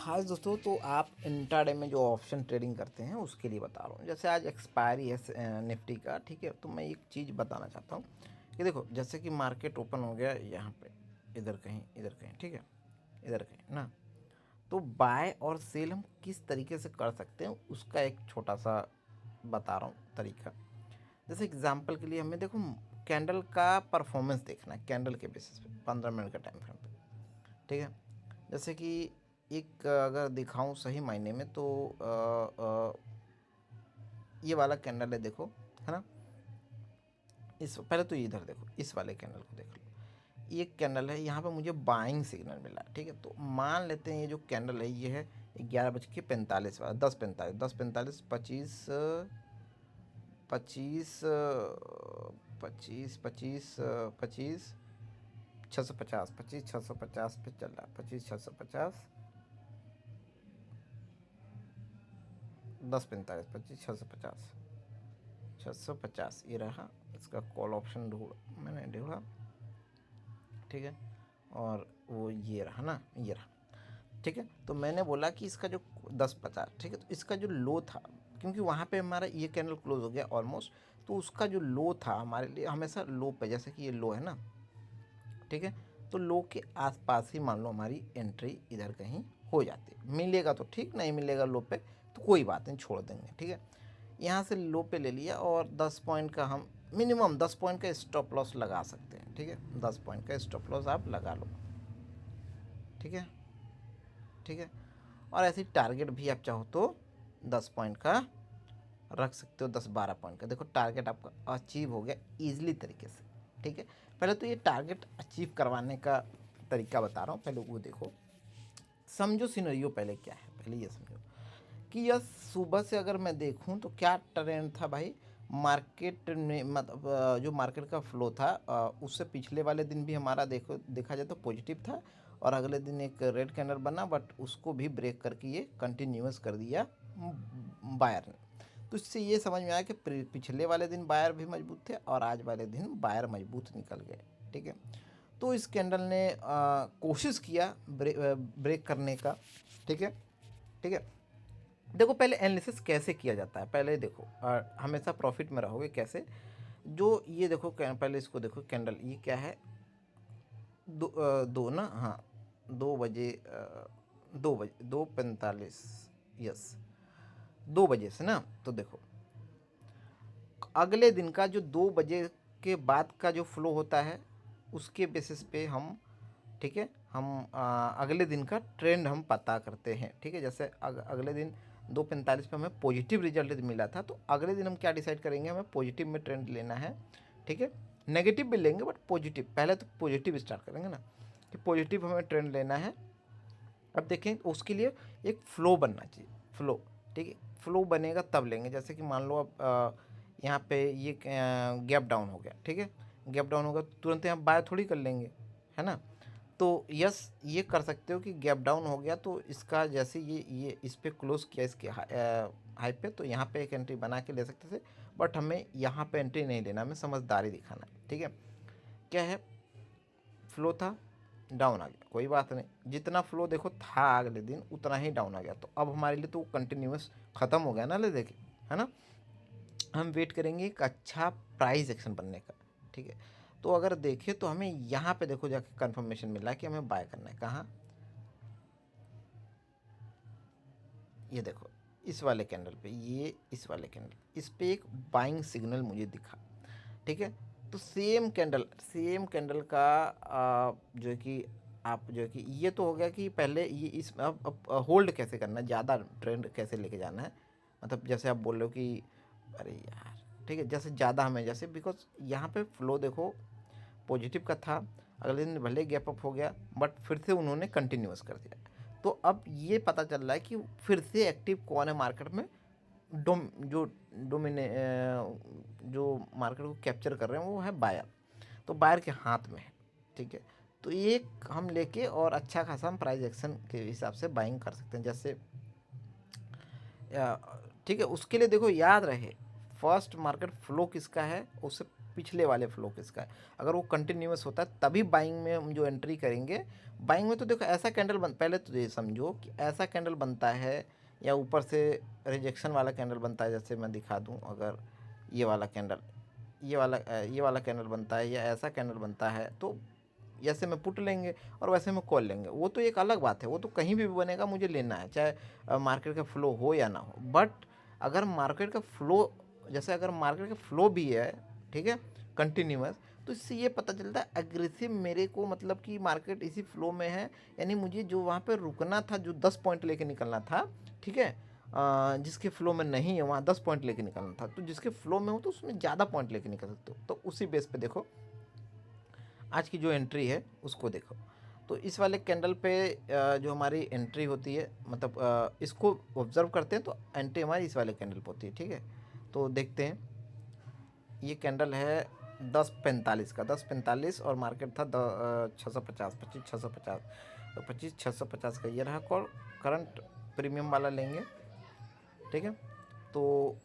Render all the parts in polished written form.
हाँ दोस्तों, तो आप इंट्राडे में जो ऑप्शन ट्रेडिंग करते हैं उसके लिए बता रहा हूँ। जैसे आज एक्सपायरी है निफ्टी का, ठीक है। तो मैं एक चीज़ बताना चाहता हूँ कि देखो, जैसे कि मार्केट ओपन हो गया यहाँ पे, इधर कहीं, ठीक है, इधर कहीं ना। तो बाय और सेल हम किस तरीके से कर सकते हैं उसका एक छोटा सा बता रहा हूँ तरीका। जैसे एग्जांपल के लिए हमें देखो, कैंडल का परफॉर्मेंस देखना है, कैंडल के बेसिस पे 15 मिनट का टाइम फ्रेम पे, ठीक है। जैसे कि एक अगर दिखाऊं सही मायने में तो ये वाला कैंडल है, देखो, है ना। इस पहले तो इधर देखो, इस वाले कैंडल को देख लो। ये कैंडल है, यहाँ पे मुझे बाइंग सिग्नल मिला, ठीक है। तो मान लेते हैं ये जो कैंडल है ये है 11:45 वाला, 10:45, 25, 650, 25, 650 पे चल रहा है, 25, 650, 10:45, 25, 650 ये रहा। इसका कॉल ऑप्शन ढूंढा, ठीक है। और वो ये रहा ना, ये रहा, ठीक है। तो मैंने बोला कि इसका जो 10:50, ठीक है, तो इसका जो लो था, क्योंकि वहाँ पे हमारा ये कैंडल क्लोज हो गया ऑलमोस्ट, तो उसका जो लो था हमारे लिए हमेशा लो पे, जैसे कि ये लो है ना, ठीक है। तो लो के आसपास ही मान लो हमारी एंट्री इधर कहीं हो जाती है। मिलेगा तो ठीक, नहीं मिलेगा लो पे तो कोई बात नहीं, छोड़ देंगे, ठीक है। यहाँ से लो पे ले लिया और 10 पॉइंट का हम मिनिमम 10 पॉइंट का स्टॉप लॉस लगा सकते हैं, ठीक है। 10 पॉइंट का स्टॉप लॉस आप लगा लो, ठीक है, ठीक है। और ऐसे टारगेट भी आप चाहो तो 10 पॉइंट का रख सकते हो, 10-12 पॉइंट का। देखो टारगेट आपका अचीव हो गया ईजिली तरीके से, ठीक है। पहले तो ये टारगेट अचीव करवाने का तरीका बता रहा हूँ, पहले वो देखो। समझो सिनेरियो पहले क्या है, पहले ये समझो कि यह सुबह से अगर मैं देखूं तो क्या ट्रेंड था भाई मार्केट में, मतलब जो मार्केट का फ्लो था उससे पिछले वाले दिन भी हमारा देखा जाए तो पॉजिटिव था। और अगले दिन एक रेड कैंडल बना, बट उसको भी ब्रेक करके ये कंटिन्यूस कर दिया बायर ने। तो इससे ये समझ में आया कि पिछले वाले दिन बायर भी मजबूत थे और आज वाले दिन बायर मजबूत निकल गए, ठीक है। तो इस कैंडल ने कोशिश किया ब्रेक करने का, ठीक है, ठीक है। देखो पहले एनालिसिस कैसे किया जाता है, पहले देखो हमेशा प्रॉफिट में रहोगे कैसे। जो ये देखो पहले इसको देखो, कैंडल ये क्या है, दो ना, हाँ, 2 बजे, 2 बजे 2:45, यस, 2 बजे से ना। तो देखो अगले दिन का जो 2 बजे के बाद का जो फ्लो होता है उसके बेसिस पे हम, ठीक है, हम अगले दिन का ट्रेंड हम पता करते हैं, ठीक है। जैसे अगले दिन 2:45 पे हमें पॉजिटिव रिजल्ट मिला था, तो अगले दिन हम क्या डिसाइड करेंगे, हमें पॉजिटिव में ट्रेंड लेना है, ठीक है। नेगेटिव भी लेंगे बट पॉजिटिव, पहले तो पॉजिटिव स्टार्ट करेंगे ना, कि पॉजिटिव हमें ट्रेंड लेना है। अब देखें उसके लिए एक फ़्लो बनना चाहिए, फ़्लो, ठीक है। फ़्लो बनेगा तब लेंगे। जैसे कि मान लो अब यहाँ पे ये गैप डाउन हो गया, ठीक है, गैप डाउन होगा तो तुरंत यहाँ बाय थोड़ी कर लेंगे, है ना। तो यस, ये कर सकते हो कि गैप डाउन हो गया तो इसका जैसे ये इस पर क्लोज किया, इसके हाई पे, तो यहाँ पे एक एंट्री बना के ले सकते थे। बट हमें यहाँ पे एंट्री नहीं लेना, हमें समझदारी दिखाना है, ठीक है। क्या है, फ्लो था, डाउन आ गया, कोई बात नहीं, जितना फ्लो देखो था अगले दिन उतना ही डाउन आ गया, तो अब हमारे लिए तो कंटिन्यूस ख़त्म हो गया ना, ले देखिए, है ना। हम वेट करेंगे एक अच्छा प्राइस एक्शन बनने का, ठीक है। तो अगर देखें तो हमें यहाँ पे देखो जाके कंफर्मेशन मिला कि हमें बाय करना है, कहाँ, ये देखो इस वाले कैंडल पे, ये इस वाले कैंडल, इस पे एक बाइंग सिग्नल मुझे दिखा, ठीक है। तो सेम कैंडल का जो है कि आप जो है कि ये तो हो गया कि पहले ये इस अब होल्ड कैसे करना है, ज़्यादा ट्रेंड कैसे लेके जाना है। मतलब जैसे आप बोल रहे हो कि अरे यार, ठीक है, जैसे ज़्यादा हमें जैसे, बिकॉज यहाँ पे फ्लो देखो पॉजिटिव का था, अगले दिन भले गैप अप हो गया बट फिर से उन्होंने कंटिन्यूस कर दिया। तो अब ये पता चल रहा है कि फिर से एक्टिव कौन है मार्केट में, डोम जो डोमिने जो मार्केट को कैप्चर कर रहे हैं वो है बायर। तो बायर के हाथ में है, ठीक है। तो एक हम लेके और अच्छा खासा हम प्राइस एक्शन के हिसाब से बाइंग कर सकते हैं, जैसे ठीक है। उसके लिए देखो याद रहे फर्स्ट मार्केट फ्लो किसका है, उससे पिछले वाले फ्लो किसका है। अगर वो कंटिन्यूअस होता है तभी बाइंग में हम जो एंट्री करेंगे। बाइंग में तो देखो ऐसा कैंडल पहले तो ये समझो कि ऐसा कैंडल बनता है या ऊपर से रिजेक्शन वाला कैंडल बनता है। जैसे मैं दिखा दूँ, अगर ये वाला कैंडल, ये वाला कैंडल बनता है या ऐसा कैंडल बनता है, तो जैसे में पुट लेंगे और वैसे में कॉल लेंगे, वो तो एक अलग बात है, वो तो कहीं भी बनेगा, मुझे लेना है, चाहे मार्केट का फ्लो हो या ना हो। बट अगर मार्केट का फ्लो, जैसे अगर मार्केट का फ्लो भी है, ठीक है, कंटिन्यूअस, तो इससे ये पता चलता है एग्रेसिव मेरे को, मतलब कि मार्केट इसी फ्लो में है, यानी मुझे जो वहाँ पे रुकना था, जो 10 पॉइंट लेके निकलना था, ठीक है, जिसके फ्लो में नहीं है वहाँ 10 पॉइंट लेके निकलना था, तो जिसके फ्लो में हो तो उसमें ज़्यादा पॉइंट लेके निकल सकते हो। तो उसी बेस पे देखो आज की जो एंट्री है उसको देखो। तो इस वाले कैंडल पे जो हमारी एंट्री होती है, मतलब इसको ऑब्जर्व करते हैं तो एंट्री हमारी इस वाले कैंडल पे होती है, ठीक है। तो देखते हैं, ये कैंडल है 10:45 का, 10:45 और मार्केट था 650, 25,650, तो 25,650 का ये रहा कॉल। करंट प्रीमियम वाला लेंगे, ठीक है। तो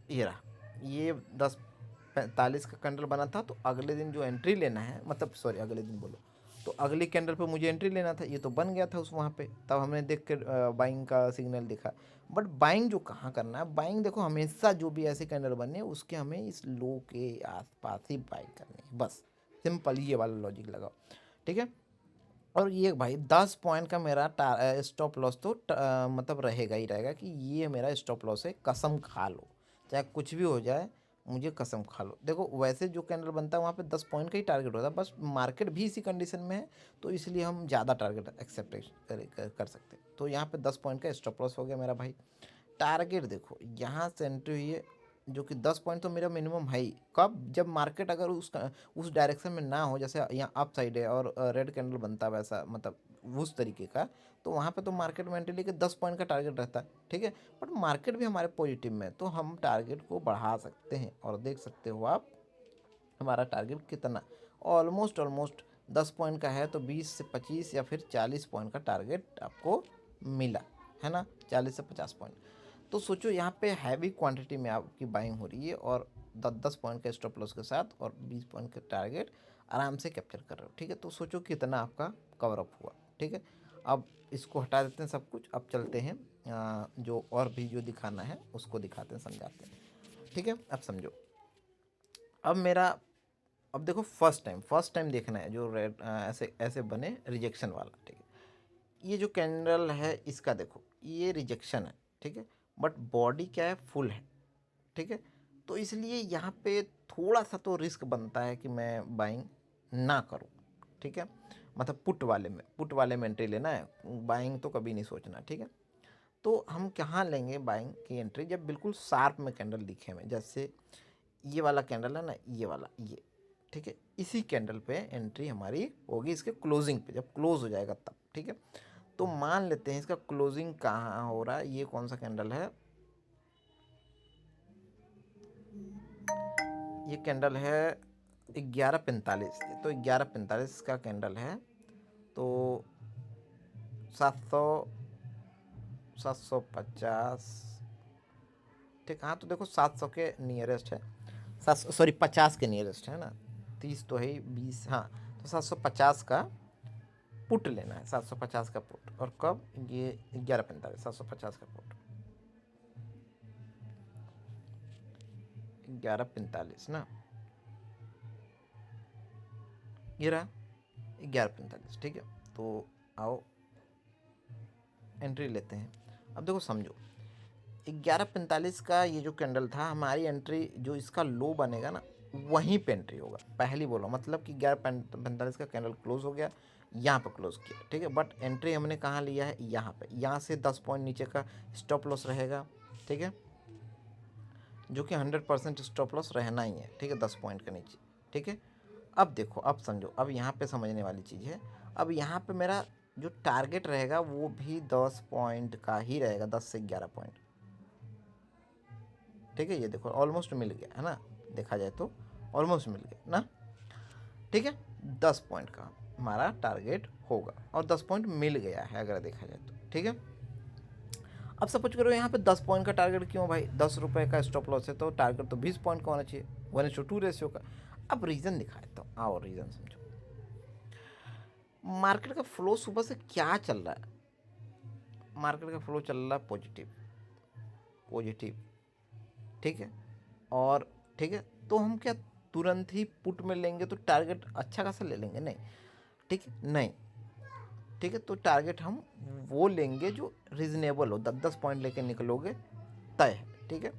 ये रहा, ये 10:45 का कैंडल बना था, तो अगले दिन जो एंट्री लेना है, मतलब सॉरी अगले दिन बोलो, तो अगली कैंडल पे मुझे एंट्री लेना था, ये तो बन गया था उस वहाँ पे, तब हमने देख कर बाइंग का सिग्नल दिखा। बट बाइंग जो कहाँ करना है, बाइंग देखो हमेशा जो भी ऐसे कैंडल बने उसके हमें इस लो के आसपास ही बाइंग करनी है, बस सिंपल ये वाला लॉजिक लगाओ, ठीक है। और ये भाई 10 पॉइंट का मेरा स्टॉप लॉस तो मतलब रहेगा ही रहेगा, कि ये मेरा स्टॉप लॉस है, कसम खा लो, चाहे कुछ भी हो जाए, मुझे कसम खा लो। देखो वैसे जो कैंडल बनता है वहाँ पे 10 पॉइंट का ही टारगेट होता है, बस मार्केट भी इसी कंडीशन में है, तो इसलिए हम ज़्यादा टारगेट एक्सेप्ट कर सकते हैं। तो यहाँ पे 10 पॉइंट का स्टॉप लॉस हो गया मेरा भाई। टारगेट देखो यहाँ से एंट्री हुई है, जो कि 10 पॉइंट तो मेरा मिनिमम है ही। कब, जब मार्केट अगर उस डायरेक्शन में ना हो, जैसे यहाँ अप साइड है और रेड कैंडल बनता है वैसा, मतलब उस तरीके का, तो वहाँ पे तो मार्केट में एंट्री लेके 10 पॉइंट का टारगेट रहता है, ठीक है। बट मार्केट भी हमारे पॉजिटिव में है, तो हम टारगेट को बढ़ा सकते हैं, और देख सकते हो आप हमारा टारगेट कितना, ऑलमोस्ट 10 पॉइंट का है, तो 20 से 25 या फिर 40 पॉइंट का टारगेट आपको मिला है ना, 40 से 50 पॉइंट। तो सोचो यहाँ पे हैवी क्वांटिटी में आपकी बाइंग हो रही है, और 10 पॉइंट का स्टॉप लॉस के साथ और 20 पॉइंट का टारगेट आराम से कैप्चर कर रहे हो, ठीक है। तो सोचो कितना आपका कवर अप हुआ, ठीक है। अब इसको हटा देते हैं सब कुछ, अब चलते हैं जो और भी जो दिखाना है उसको दिखाते हैं, समझाते हैं, ठीक है। अब समझो, अब मेरा, अब देखो फर्स्ट टाइम देखना है जो रेड ऐसे ऐसे बने रिजेक्शन वाला, ठीक है। ये जो कैंडल है इसका देखो, ये रिजेक्शन है, ठीक है, बट बॉडी क्या है, फुल है, ठीक है। तो इसलिए यहाँ पे थोड़ा सा तो रिस्क बनता है कि मैं बाइंग ना करूँ, ठीक है। मतलब पुट वाले में एंट्री लेना है, बाइंग तो कभी नहीं सोचना, ठीक है। तो हम कहाँ लेंगे बाइंग की एंट्री, जब बिल्कुल शार्प में कैंडल दिखे हमें, जैसे ये वाला कैंडल है ना, ये वाला, ये, ठीक है, इसी कैंडल पे एंट्री हमारी होगी, इसके क्लोजिंग पे, जब क्लोज हो जाएगा तब, ठीक है। तो मान लेते हैं इसका क्लोजिंग कहाँ हो रहा है, ये कौन सा कैंडल है, ये कैंडल है 11:45, तो 11:45 का कैंडल है, तो 750, ठीक, हाँ, तो देखो 700 के नियरेस्ट है, 700 सॉरी 50 के नियरेस्ट है ना, 30 तो है ही, 20, हाँ, तो 750 का पुट लेना है, 750 का पुट, और कब, ये 11:45, 750 का पुट 11:45 ना, ये रहा 11:45, ठीक है। तो आओ एंट्री लेते हैं। अब देखो समझो, 11:45 का ये जो कैंडल था, हमारी एंट्री जो इसका लो बनेगा ना, वहीं पे एंट्री होगा, पहली बोलो, मतलब कि 11:45 का कैंडल क्लोज हो गया, यहाँ पे क्लोज किया, ठीक है। बट एंट्री हमने कहाँ लिया है, यहाँ पे, यहाँ से 10 पॉइंट नीचे का स्टॉप लॉस रहेगा, ठीक है, जो कि 100% स्टॉप लॉस रहना ही है, ठीक है, 10 पॉइंट के नीचे, ठीक है। अब देखो, अब समझो, अब यहाँ पे समझने वाली चीज़ है, अब यहाँ पे मेरा जो टारगेट रहेगा वो भी 10 पॉइंट का ही रहेगा, 10 से 11 पॉइंट, ठीक है। ये देखो ऑलमोस्ट मिल गया है ना, देखा जाए तो ऑलमोस्ट मिल गया ना, ठीक है। 10 पॉइंट का हमारा टारगेट होगा, और 10 पॉइंट मिल गया है अगर देखा जाए तो, ठीक है। अब सपोज करो यहाँ पे 10 पॉइंट का टारगेट क्यों भाई, 10 रुपये का स्टॉप लॉस है, तो टारगेट तो 20 पॉइंट का होना चाहिए, 1:2 रेशियो का। अब रीज़न दिखा देता हूँ, आओ रीज़न समझो। मार्केट का फ्लो सुबह से क्या चल रहा है? मार्केट का फ्लो चल रहा है पॉजिटिव पॉजिटिव, ठीक है। और ठीक है, तो हम क्या तुरंत ही पुट में लेंगे तो टारगेट अच्छा खासा ले लेंगे? नहीं, ठीक है, नहीं, ठीक है। तो टारगेट हम वो लेंगे जो रीजनेबल हो, 10-10 पॉइंट लेके निकलोगे तय है, ठीक है।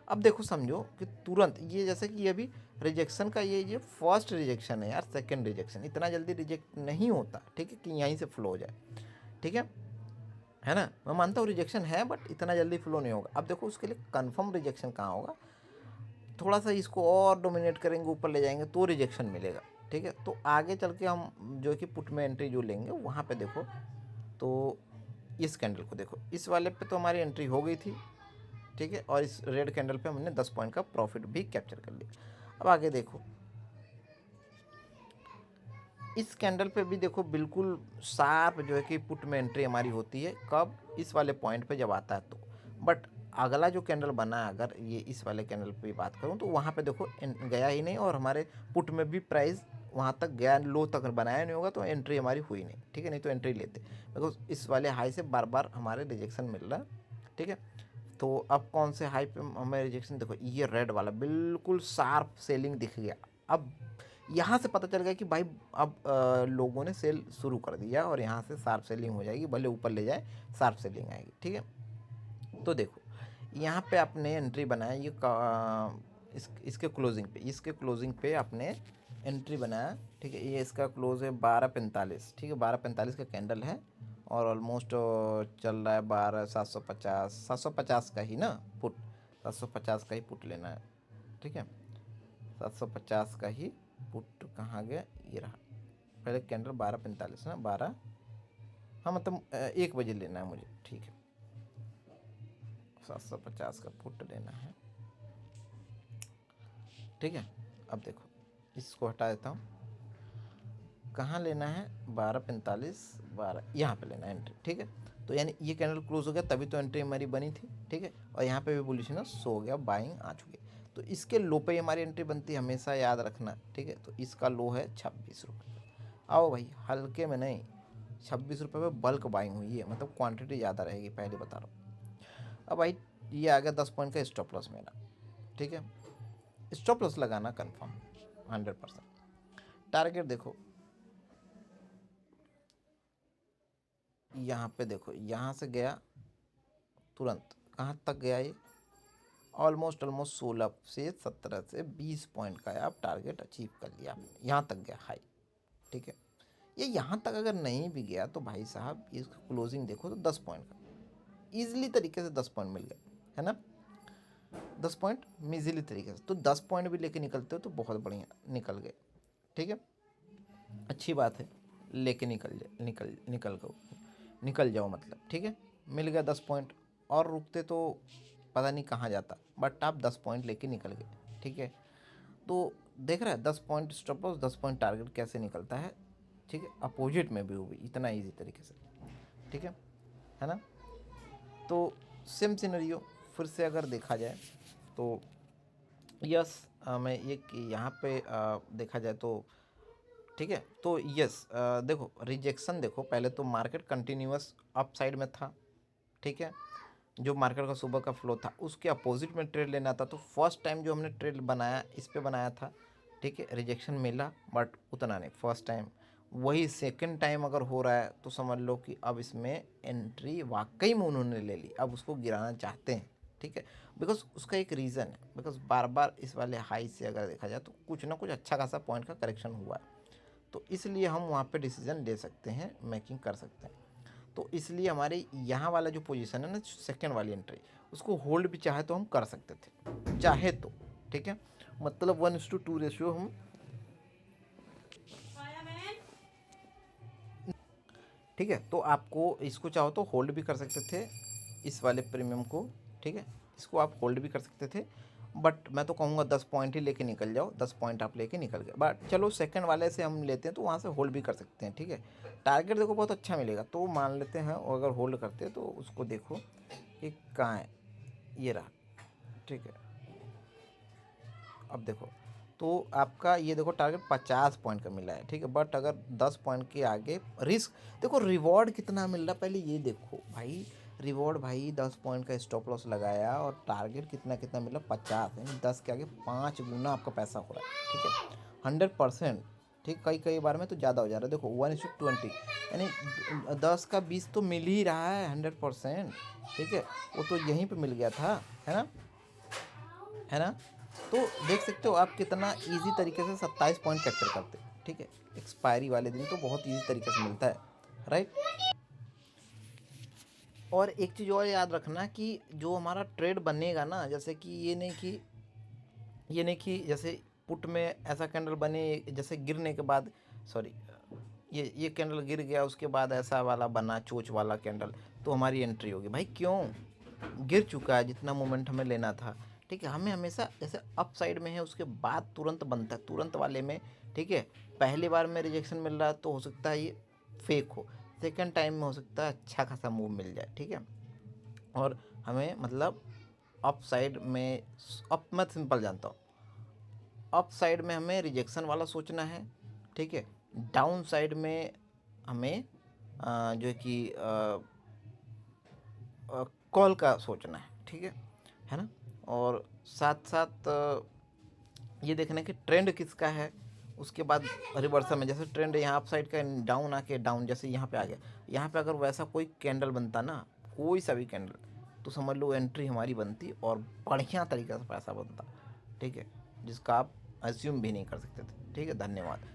अब देखो समझो कि तुरंत ये, जैसे कि ये भी रिजेक्शन का ये फर्स्ट रिजेक्शन है यार, सेकंड रिजेक्शन इतना जल्दी रिजेक्ट नहीं होता, ठीक है, कि यहीं से फ्लो हो जाए, ठीक है ना। मैं मानता हूँ रिजेक्शन है, बट इतना जल्दी फ्लो नहीं होगा। अब देखो उसके लिए कंफर्म रिजेक्शन कहाँ होगा, थोड़ा सा इसको और डोमिनेट करेंगे, ऊपर ले जाएंगे तो रिजेक्शन मिलेगा, ठीक है। तो आगे चल के हम जो कि पुट में एंट्री जो लेंगे वहाँ पे देखो, तो इस कैंडल को देखो, इस वाले पे तो हमारी एंट्री हो गई थी, ठीक है, और इस रेड कैंडल पे हमने 10 पॉइंट का प्रॉफिट भी कैप्चर कर लिया। अब आगे देखो, इस कैंडल पे भी देखो बिल्कुल शार्प जो है कि पुट में एंट्री हमारी होती है, कब? इस वाले पॉइंट पे जब आता है तो। बट अगला जो कैंडल बना है, अगर ये इस वाले कैंडल पे बात करूँ तो वहाँ पे देखो गया ही नहीं, और हमारे पुट में भी प्राइस वहाँ तक गया, लो तक बनाया नहीं होगा तो एंट्री हमारी हुई नहीं, ठीक है। नहीं तो एंट्री लेते, बिकॉज इस वाले हाई से बार बार हमारे रिजेक्शन मिल रहा है, ठीक है। तो अब कौन से हाई पे हमें रिजेक्शन, देखो ये रेड वाला बिल्कुल शार्प सेलिंग दिख गया। अब यहाँ से पता चल गया कि भाई अब लोगों ने सेल शुरू कर दिया, और यहाँ से शार्प सेलिंग हो जाएगी, भले ऊपर ले जाए शार्प सेलिंग आएगी, ठीक है। तो देखो यहाँ पे आपने एंट्री बनाया, ये इसके क्लोजिंग पे आपने एंट्री बनाया, ठीक है। ये इसका क्लोज है 12:45, ठीक है, 12:45 का कैंडल है, और ऑलमोस्ट चल रहा है 750 का ही ना पुट, 750 का ही पुट लेना है, ठीक है। 750 का ही पुट कहाँ गया, ये रहा। पहले कैंडल 12:45 ना, 12, हाँ मतलब 1 बजे लेना है मुझे, ठीक है। 750 का पुट लेना है, ठीक है। अब देखो इसको हटा देता हूँ, कहाँ लेना है, 12:45, 12 यहाँ पे लेना है एंट्री, ठीक है। तो यानी ये कैंडल क्लोज हो गया, तभी तो एंट्री हमारी बनी थी, ठीक है। और यहाँ पे भी बुलिश ना सो हो गया, बाइंग आ चुकी है। तो इसके लो पे हमारी एंट्री बनती है, हमेशा याद रखना, ठीक है। तो इसका लो है 26 रुपये। आओ भाई, हल्के में नहीं, 26 रुपये में बल्क बाइंग हुई है, मतलब क्वांटिटी ज़्यादा रहेगी, पहले बता रहा हूँ। अब भाई ये आ गया 10 पॉइंट का स्टॉप लॉस मेरा, ठीक है। स्टॉप लॉस लगाना कन्फर्म 100%। टारगेट देखो यहाँ पे, देखो यहाँ से गया तुरंत, कहाँ तक गया ये, ऑलमोस्ट 16 से 17 से 20 पॉइंट का आप टारगेट अचीव कर लिया आपने, यहाँ तक गया हाई, ठीक है। ये यहाँ तक अगर नहीं भी गया तो भाई साहब इसका क्लोजिंग देखो तो 10 पॉइंट का ईजिली तरीके से 10 पॉइंट मिल गया, है ना। 10 पॉइंट ईजिली तरीके से, तो 10 पॉइंट भी लेके निकलते हो तो बहुत बढ़िया निकल गए, ठीक है। अच्छी बात है, लेके निकल जाओ मतलब, ठीक है। मिल गया 10 पॉइंट, और रुकते तो पता नहीं कहाँ जाता, बट आप 10 पॉइंट लेके निकल गए, ठीक है। तो देख रहा है 10 point stop loss, 10 point target कैसे निकलता है, ठीक है। अपोजिट में भी वो भी इतना ईजी तरीके से, ठीक है ना। तो सेम सिनेरियो फिर से अगर देखा जाए तो यस, मैं ये कि यहाँ पे देखा जाए तो ठीक है। तो यस, देखो रिजेक्शन, देखो पहले तो मार्केट कंटिन्यूअस अप साइड में था, ठीक है। जो मार्केट का सुबह का फ्लो था उसके अपोजिट में ट्रेड लेना था, तो फर्स्ट टाइम जो हमने ट्रेड बनाया इस पे बनाया था, ठीक है। रिजेक्शन मिला बट उतना नहीं फर्स्ट टाइम, वही सेकंड टाइम अगर हो रहा है तो समझ लो कि अब इसमें एंट्री वाकई में उन्होंने ले ली, अब उसको गिराना चाहते हैं, ठीक है। बिकॉज उसका एक रीज़न है, बिकॉज बार बार इस वाले हाई से अगर देखा जाए तो कुछ ना कुछ अच्छा खासा पॉइंट का करेक्शन हुआ है, तो इसलिए हम वहाँ पे डिसीजन ले सकते हैं, मेकिंग कर सकते हैं। तो इसलिए हमारे यहाँ वाला जो पोजीशन है ना, सेकंड वाली एंट्री, उसको होल्ड भी चाहे तो हम कर सकते थे, चाहे तो, ठीक है। मतलब 1:2 रेशियो हम, ठीक है। तो आपको इसको चाहो तो होल्ड भी कर सकते थे इस वाले प्रीमियम को, ठीक है। इसको आप होल्ड भी कर सकते थे, बट मैं तो कहूँगा 10 पॉइंट ही लेके निकल जाओ, 10 पॉइंट आप लेके निकल गए, बट चलो सेकंड वाले से हम लेते हैं तो वहाँ से होल्ड भी कर सकते हैं, ठीक है। टारगेट देखो बहुत अच्छा मिलेगा, तो मान लेते हैं, और अगर होल्ड करते हैं तो उसको देखो कि कहाँ है, ये रहा, ठीक है। अब देखो तो आपका ये देखो टारगेट 50 पॉइंट का मिला है, ठीक है। बट अगर 10 पॉइंट के आगे रिस्क, देखो रिवॉर्ड कितना मिल रहा है पहले ये देखो भाई। रिवॉर्ड भाई 10 पॉइंट का स्टॉप लॉस लगाया और टारगेट कितना कितना मिला 50, यानी 10 के आगे 5 गुना आपका पैसा हो रहा है, ठीक है। 100%, ठीक। कई कई बार में तो ज़्यादा हो जा रहा है, देखो 1:20, यानी 10 का 20 तो मिल ही रहा है 100%, ठीक है। वो तो यहीं पे मिल गया था, है ना, है ना। तो देख सकते हो आप कितना इजी तरीके से 27 पॉइंट कैप्चर करते हैं, ठीक है। एक्सपायरी वाले दिन तो बहुत इजी तरीके से मिलता है, राइट। और एक चीज़ और याद रखना कि जो हमारा ट्रेड बनेगा ना, जैसे कि ये नहीं कि जैसे पुट में ऐसा कैंडल बने, जैसे गिरने के बाद, सॉरी, ये कैंडल गिर गया उसके बाद ऐसा वाला बना चोच वाला कैंडल, तो हमारी एंट्री होगी भाई। क्यों? गिर चुका है जितना मोमेंट हमें लेना था, ठीक है। हमें हमेशा जैसे अप साइड में है उसके बाद तुरंत बनता है, तुरंत वाले में, ठीक है। पहली बार में रिजेक्शन मिल रहा है तो हो सकता है ये फेक हो, सेकंड टाइम में हो सकता है अच्छा खासा मूव मिल जाए, ठीक है। और हमें मतलब अप साइड में, अप मैं सिंपल जानता हूँ, अप साइड में हमें रिजेक्शन वाला सोचना है, ठीक है। डाउन साइड में हमें जो है कि कॉल का सोचना है, ठीक है ना। और साथ साथ ये देखना है कि ट्रेंड किसका है, उसके बाद रिवर्सल में जैसे ट्रेंड यहाँ अप साइड का डाउन आके डाउन जैसे यहाँ पे आ गया, यहाँ पे अगर वैसा कोई कैंडल बनता ना, कोई सा भी कैंडल, तो समझ लो एंट्री हमारी बनती और बढ़िया तरीके से पैसा बनता, ठीक है, जिसका आप अज्यूम भी नहीं कर सकते थे, ठीक है। धन्यवाद।